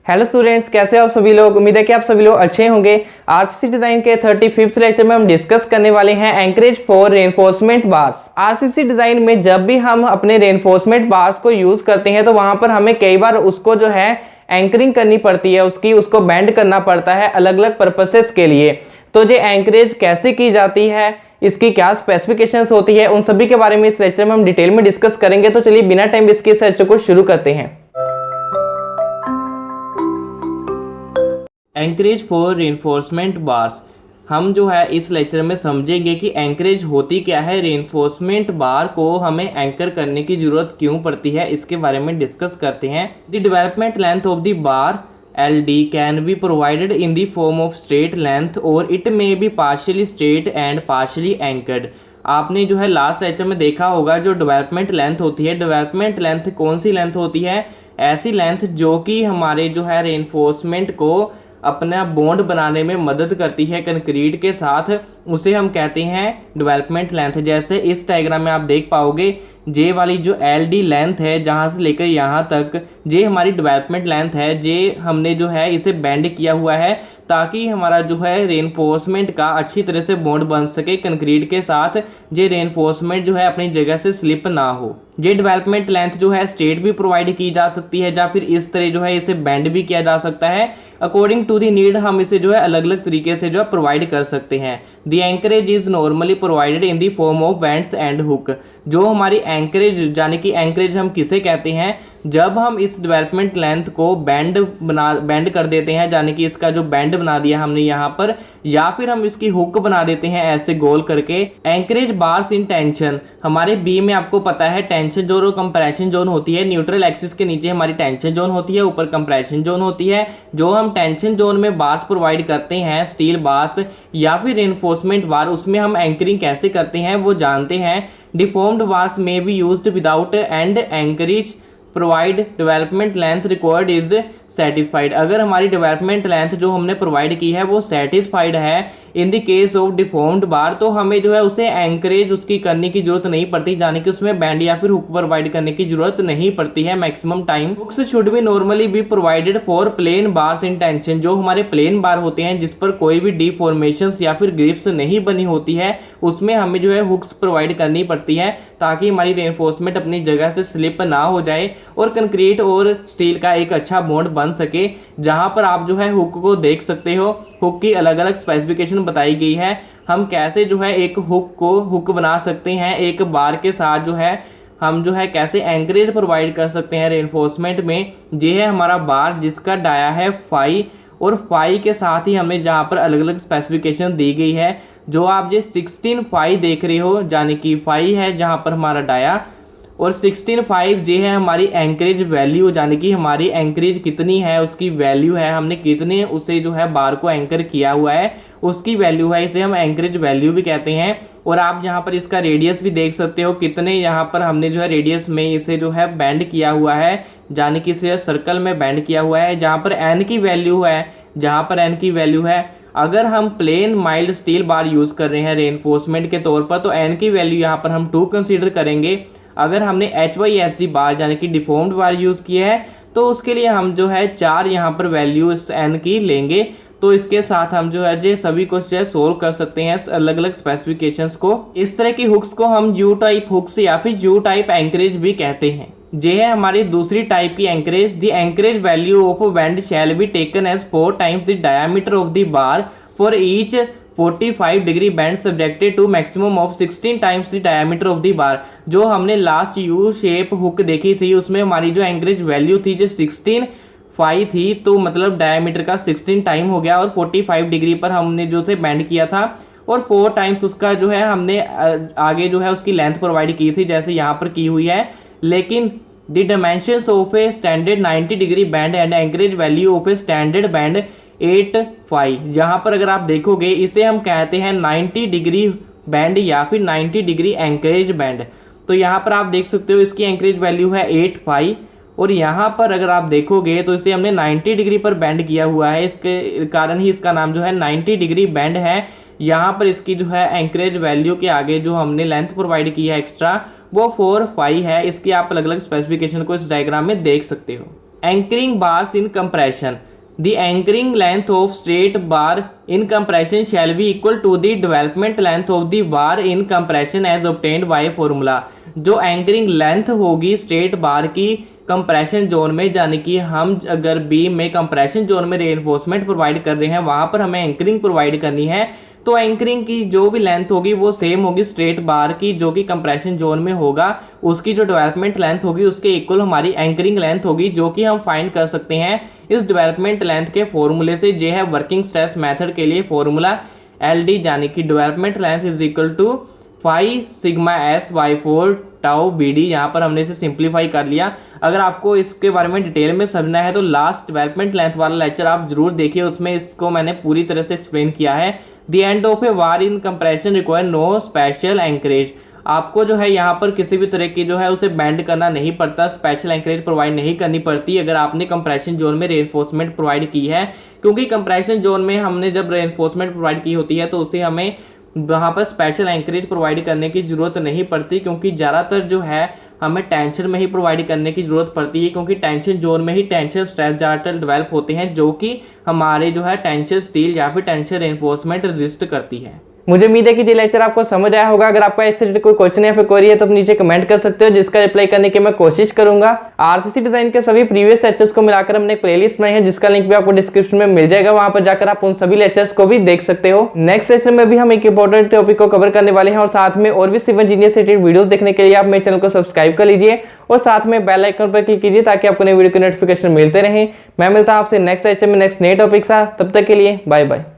Hello students, कैसे आप सभी लोग। उम्मीद है कि आप सभी लोग अच्छे होंगे। आरसीसी डिजाइन के 35th लेक्चर में हम डिस्कस करने वाले हैं anchorage for reinforcement bars. RCC design में जब भी हम अपने रेनफोर्समेंट बार्स को यूज करते हैं तो वहां पर हमें कई बार उसको जो है एंकरिंग करनी पड़ती है, उसको बेंड करना पड़ता है अलग अलग पर्पसेस के लिए। तो ये एंकरेज कैसे की जाती है, इसकी क्या स्पेसिफिकेशंस होती है, उन सभी के बारे में इस लेक्चर में हम डिटेल में डिस्कस करेंगे। तो चलिए बिना टाइम वेस्ट किए इस लेक्चर को शुरू करते हैं। एंकरेज फॉर रेनफोर्समेंट बार्स, हम जो है इस लेक्चर में समझेंगे कि एंकरेज होती क्या है, रेनफोर्समेंट बार को हमें एंकर करने की जरूरत क्यों पड़ती है, इसके बारे में डिस्कस करते हैं। The development length of the bar LD can be provided in the form of straight length और it may be partially straight and partially anchored. आपने जो है लास्ट लेक्चर में देखा होगा, जो डेवलपमेंट लेंथ होती है, डेवलपमेंट लेंथ कौन सी लेंथ होती है, ऐसी लेंथ जो कि हमारे जो है रेनफोर्समेंट को अपना बॉन्ड बनाने में मदद करती है कंक्रीट के साथ, उसे हम कहते हैं डेवलपमेंट लेंथ। जैसे इस डायग्राम में आप देख पाओगे, जे वाली जो LD लेंथ है जहाँ से लेकर यहाँ तक, जे हमारी डेवलपमेंट लेंथ है। जे हमने जो है इसे बेंड किया हुआ है ताकि हमारा जो है रेनफोर्समेंट का अच्छी तरह से बॉन्ड बन सके कंक्रीट के साथ, जे रेनफोर्समेंट जो है अपनी जगह से स्लिप ना हो। ये डेवलपमेंट लेंथ जो है स्ट्रेट भी प्रोवाइड की जा सकती है या फिर इस तरह जो है इसे बेंड भी किया जा सकता है। अकॉर्डिंग टू दी नीड हम इसे जो है अलग अलग तरीके से जो है प्रोवाइड कर सकते हैं। The anchorage is normally provided in the form of bends and hook. जो हमारी एंकरेज, यानी कि एंकरेज हम किसे कहते हैं, जब हम इस डेवलपमेंट लेंथ को बेंड कर देते हैं, यानी कि इसका जो बेंड बना दिया हमने यहाँ पर, या फिर हम इसकी हुक बना देते हैं ऐसे गोल करके। एंकरेज बार्स इन टेंशन, हमारे बी में आपको पता है टेंशन जोन और कंप्रेशन जोन होती है। न्यूट्रल एक्सिस के नीचे हमारी टेंशन जोन होती है, ऊपर कंप्रेशन जोन होती है। जो हम टेंशन जोन में बार्स प्रोवाइड करते हैं, स्टील बार्स या फिर रेनफोर्समेंट बार, उसमें हम एंकरिंग कैसे करते हैं वो जानते हैं। डिफॉर्म्ड बार्स में be used without end anchorage provide development length required is satisfied. अगर हमारी डेवलपमेंट लेंथ जो हमने प्रोवाइड की है वो सेटिस्फाइड है in the case of deformed बार, तो हमें जो है उसे एंकरेज उसकी करने की जरूरत नहीं पड़ती, यानी कि उसमें बैंड या फिर हुक प्रोवाइड करने की जरूरत नहीं पड़ती है maximum time. Hooks should be normally be provided for plain bars in tension. जो हमारे प्लेन बार होते हैं जिस पर कोई भी डिफॉर्मेशंस या फिर ग्रिप्स नहीं बनी होती है, उसमें हमें जो है हुक्स प्रोवाइड करनी पड़ती है ताकि हमारी रेनफोर्समेंट अपनी जगह से स्लिप ना हो जाए और कंक्रीट और स्टील का एक अच्छा बॉन्ड बन सके। जहां पर आप जो है हुक को देख सकते हो, हुक की अलग अलग स्पेसिफिकेशन बताई गई है। हम कैसे जो है एक हुक बना सकते हैं एक बार के साथ, जो है हम जो है कैसे एंकरेज प्रोवाइड कर सकते हैं रेनफोर्समेंट में। ये है हमारा बार जिसका डाया है फाई, और फाई के साथ ही हमें जहाँ पर अलग अलग स्पेसिफिकेशन दी गई है। जो आप ये 16 फाई देख रहे हो, यानी कि फाई है जहाँ पर हमारा डाया, और 16.5 जे है हमारी एंकरेज वैल्यू, यानी कि हमारी एंकरेज कितनी है उसकी वैल्यू है, हमने कितने उसे जो है बार को एंकर किया हुआ है उसकी वैल्यू है, इसे हम एंकरेज वैल्यू भी कहते हैं। और आप यहाँ पर इसका रेडियस भी देख सकते हो, कितने यहाँ पर हमने जो है रेडियस में इसे जो है बैंड किया हुआ है, यानी कि इसे सर्कल में बैंड किया हुआ है। जहाँ पर एन की वैल्यू है, जहाँ पर एन की वैल्यू है, अगर हम plain mild steel bar use कर रहे हैं रेनफोर्समेंट के तौर पर, तो एन की वैल्यू यहाँ पर हम 2 कंसिडर करेंगे। अगर हमने HYSG बार यानी कि डिफॉर्म्ड बार यूज़ किया है तो उसके लिए हम जो है 4 यहाँ पर वैल्यू इस एन की लेंगे। तो इसके साथ हम जो है सभी को जो है सोल्व कर सकते हैं अलग अलग स्पेसिफिकेशंस को। इस तरह की हुक्स को हम U टाइप हुक्स या फिर U टाइप एंकरेज भी कहते हैं। ये है हमारी दूसरी टाइप की anchorage. The anchorage value of bend shall be taken as 4 times the diameter of the bar for each 45 degree bend subjected to maximum of 16 times the diameter of the bar. जो हमने last U shape hook देखी थी उसमें हमारी जो encourage value थी जो 16.5 थी, तो मतलब डायमीटर का 16 टाइम हो गया, और 45 डिग्री पर हमने जो थे बैंड किया था, और 4 टाइम्स उसका जो है हमने आगे जो है उसकी लेंथ प्रोवाइड की थी जैसे यहाँ पर की हुई है। लेकिन the dimensions of a standard 90 degree bend and anchorage value of a standard bend 8.5, जहाँ पर अगर आप देखोगे इसे हम कहते हैं 90 डिग्री बैंड या फिर 90 डिग्री एंकरेज बैंड। तो यहाँ पर आप देख सकते हो इसकी एंकरेज वैल्यू है 8.5, और यहाँ पर अगर आप देखोगे तो इसे हमने 90 डिग्री पर बैंड किया हुआ है, इसके कारण ही इसका नाम जो है 90 डिग्री बैंड है। यहाँ पर इसकी जो है एंकरेज वैल्यू के आगे जो हमने लेंथ प्रोवाइड की है एक्स्ट्रा, वो 4.5 है। इसकी आप अलग अलग स्पेसिफिकेशन को इस डायग्राम में देख सकते हो। Anchoring bars in compression, the anchoring length of straight bar in compression shall be equal to the development length of the bar in compression as obtained by formula. जो एंकरिंग लेंथ होगी straight bar की compression zone में, यानी कि हम अगर beam में compression zone में रेनफोर्समेंट प्रोवाइड कर रहे हैं, वहां पर हमें एंकरिंग प्रोवाइड करनी है, तो एंकरिंग की जो भी लेंथ होगी वो सेम होगी स्ट्रेट बार की जो कि कंप्रेशन जोन में होगा, उसकी जो डेवलपमेंट लेंथ होगी उसके इक्वल हमारी एंकरिंग लेंथ होगी, जो कि हम फाइंड कर सकते हैं इस डेवलपमेंट लेंथ के फॉर्मूले से। ये है वर्किंग स्ट्रेस मेथड के लिए फॉर्मूला LD, यानी कि development length is equal to 5 sigma S/4 tau BD। यहाँ पर हमने इसे सिंप्लीफाई कर लिया। अगर आपको इसके बारे में डिटेल में समझना है तो लास्ट डेवलपमेंट लेंथ वाला लेक्चर आप जरूर देखिए, उसमें इसको मैंने पूरी तरह से एक्सप्लेन किया है। The end of a bar in compression require no special anchorage. आपको जो है यहाँ पर किसी भी तरह की जो है उसे बैंड करना नहीं पड़ता, स्पेशल एंकरेज प्रोवाइड नहीं करनी पड़ती अगर आपने कंप्रेशन जोन में रेनफोर्समेंट प्रोवाइड की है, क्योंकि कंप्रेशन जोन में हमने जब रेनफोर्समेंट प्रोवाइड की होती है तो उसे हमें वहाँ पर स्पेशल एंकरेज प्रोवाइड करने की ज़रूरत नहीं पड़ती, क्योंकि ज़्यादातर जो है हमें टेंशन में ही प्रोवाइड करने की ज़रूरत पड़ती है, क्योंकि टेंशन जोन में ही टेंशन स्ट्रेस ज़्यादातर डेवलप होते हैं जो कि हमारे जो है टेंशन स्टील या फिर टेंशन रेनफोर्समेंट रेजिस्ट करती है। मुझे उम्मीद है कि ये लेक्चर आपको समझ आया होगा। अगर आपका इससे रिलेटेड कोई क्वेश्चन या फिर क्वेरी है तो आप नीचे कमेंट कर सकते हो, जिसका रिप्लाई करने की मैं कोशिश करूंगा। आरसीसी डिजाइन के सभी प्रीवियस लेक्चर्स को मिलाकर हमने एक प्लेलिस्ट बनाई है, जिसका लिंक भी आपको डिस्क्रिप्शन में मिल जाएगा, वहां पर जाकर आप उन सभी लेक्चर्स को भी देख सकते हो। नेक्स्ट सेशन में भी हम एक इंपॉर्टेंट टॉपिक को कवर करने वाले हैं और साथ में और भी सिविल इंजीनियर से रिलेटेड वीडियोस देखने के लिए आप मेरे चैनल को सब्सक्राइब कर लीजिए और साथ में बेल आइकन पर क्लिक कीजिए ताकि आपको नई वीडियो के नोटिफिकेशन मिलते रहें। मैं मिलता हूं आपसे नेक्स्ट लेक्चर में नेक्स्ट नए टॉपिक के साथ, तब तक के लिए बाय बाय।